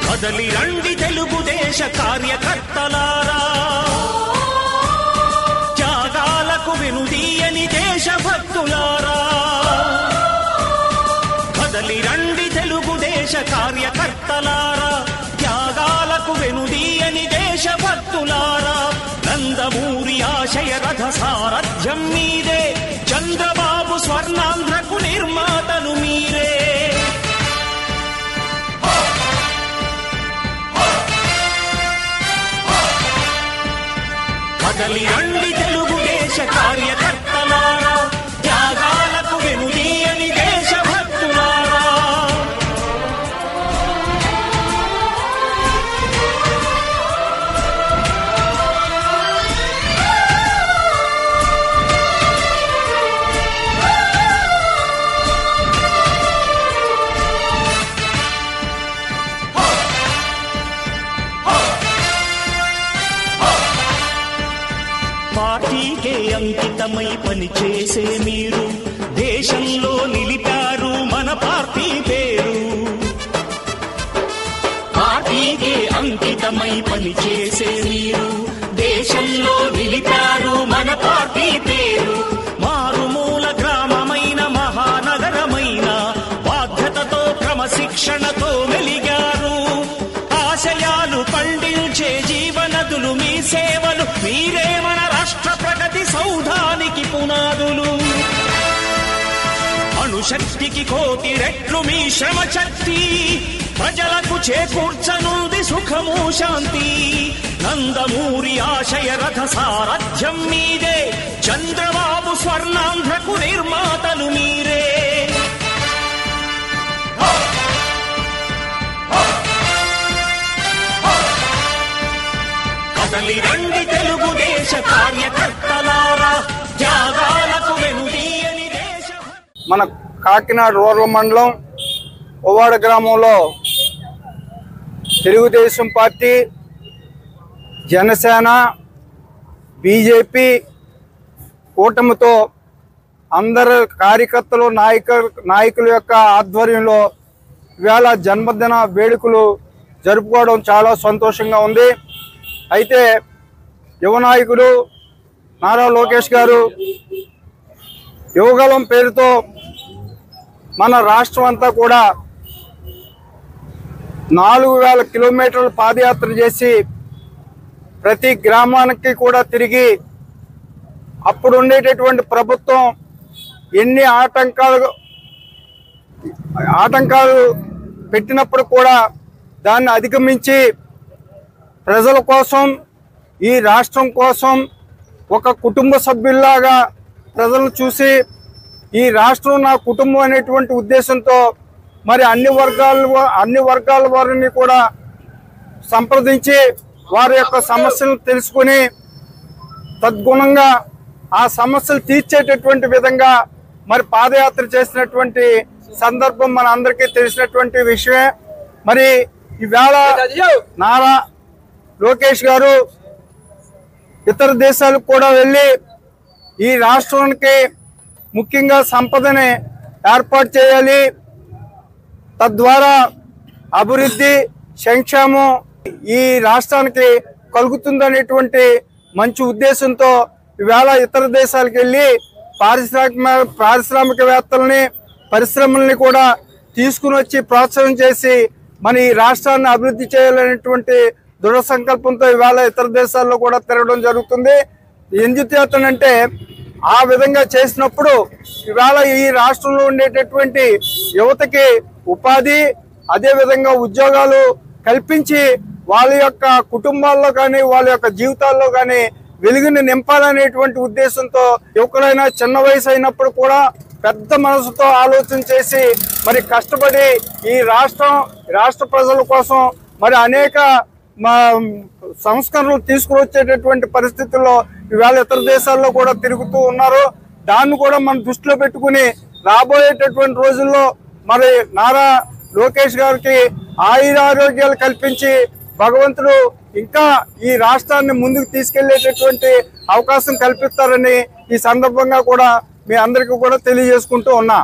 కదలి రండి తెలుగుదేశ కార్యకర్తలారా, త్యాగాలకు వెనుదీయని దేశభక్తులారా. కదలి రండి తెలుగుదేశ కార్యకర్తలారా, త్యాగాలకు వెనుదీయని దేశభక్తులారా. నందమూరి ఆశయ రథ సారథ్యం మీదే, చంద్రబాబు స్వర్ణాంధ్రకు నిర్మాతలు మీరే. కదలి రండి తెలుగుదేశ కార్యకర్తలారా, త్యాగాలకు వెనుదీయని దేశభక్తులారా. పార్టీకే అంకితమై పనిచేసే మీరు దేశంలో నిలిపారు మన పార్టీ పేరు. పార్టీకే అంకితమై పనిచేసే మీరు దేశంలో నిలిపారు మన పార్టీ పేరు. మారుమూల గ్రామమైన మహానగరమైన బాధ్యతతో క్రమశిక్షణతో మెలిగారు. ఆశయాలు పండించే జీవనదులు మీ సేవలు, మీరే మన రాష్ట్ర ప్రగతి సౌధానికి పునాదులు. అణుశక్తికి కోటి రెట్లు మీ శ్రమ శక్తి, ప్రజలకు చేకూర్చనుంది సుఖము శాంతి. నందమూరి ఆశయ రథ సారథ్యం మీదే, చంద్రబాబు స్వర్ణాంధ్రకు నిర్మాతలు మీరే. కదలి రండి తెలుగుదేశ కార్యకర్తలారా, త్యాగాలకు వెనుదీయని దేశ. మన కాకినాడ రూరల్ మండలం ఉవ్వాడ గ్రామంలో తెలుగుదేశం పార్టీ, జనసేన, బీజేపీ కూటమితో అందరు కార్యకర్తలు నాయకుల యొక్క ఆధ్వర్యంలో ఇవాళ జన్మదిన వేడుకలు జరుపుకోవడం చాలా సంతోషంగా ఉంది. అయితే యువ నాయకుడు నారా లోకేష్ గారు యువగలం పేరుతో మన రాష్ట్రం అంతా కూడా 4000 కిలోమీటర్లు పాదయాత్ర చేసి ప్రతి గ్రామానికి కూడా తిరిగి అప్పుడు ఉండేటటువంటి ప్రభుత్వం ఎన్ని ఆటంకాలు పెట్టినప్పుడు కూడా దాన్ని అధిగమించి ప్రజల కోసం, ఈ రాష్ట్రం కోసం ఒక కుటుంబ సభ్యుల్లాగా ప్రజలను చూసి ఈ రాష్ట్రం నా కుటుంబం అనేటువంటి ఉద్దేశంతో మరి అన్ని వర్గాల వారిని కూడా సంప్రదించి వారి యొక్క సమస్యలను తెలుసుకుని తద్గుణంగా ఆ సమస్యలు తీర్చేటటువంటి విధంగా మరి పాదయాత్ర చేసినటువంటి సందర్భం మన అందరికీ తెలిసినటువంటి విషయమే. మరి ఈవేళ నారా లోకేష్ గారు ఇతర దేశాలకు కూడా వెళ్ళి ఈ రాష్ట్రానికి ముఖ్యంగా సంపదని ఏర్పాటు చేయాలి, తద్వారా అభివృద్ధి సంక్షేమం ఈ రాష్ట్రానికి కలుగుతుందనేటువంటి మంచి ఉద్దేశంతో ఈవేళ ఇతర దేశాలకు వెళ్ళి పారిశ్రామికవేత్తలని, పరిశ్రమల్ని కూడా తీసుకుని వచ్చి ప్రోత్సాహం చేసి మన ఈ రాష్ట్రాన్ని అభివృద్ధి చేయాలనేటువంటి దృఢ సంకల్పంతో ఇవాళ ఇతర దేశాల్లో కూడా తిరగడం జరుగుతుంది. ఎందుచేతనంటే ఆ విధంగా చేసినప్పుడు ఇవాళ ఈ రాష్ట్రంలో ఉండేటటువంటి యువతకి ఉపాధి, అదేవిధంగా ఉద్యోగాలు కల్పించి వాళ్ళ యొక్క కుటుంబాల్లో కానీ వాళ్ళ యొక్క జీవితాల్లో కానీ వెలుగుని నింపాలనేటువంటి ఉద్దేశంతో యువకులైనా చిన్న వయసు అయినప్పుడు కూడా పెద్ద మనసుతో ఆలోచన చేసి మరి కష్టపడి ఈ రాష్ట్ర ప్రజల కోసం మరి అనేక సంస్కరణలు తీసుకువచ్చేటటువంటి పరిస్థితుల్లో ఇవాళ ఇతర దేశాల్లో కూడా తిరుగుతూ ఉన్నారు. దాన్ని కూడా మనం దృష్టిలో పెట్టుకుని రాబోయేటటువంటి రోజుల్లో మరి నారా లోకేష్ గారికి ఆయురారోగ్యాలు కల్పించి భగవంతుడు ఇంకా ఈ రాష్ట్రాన్ని ముందుకు తీసుకెళ్లేటటువంటి అవకాశం కల్పిస్తారని ఈ సందర్భంగా కూడా మీ అందరికీ కూడా తెలియజేసుకుంటూ ఉన్నా.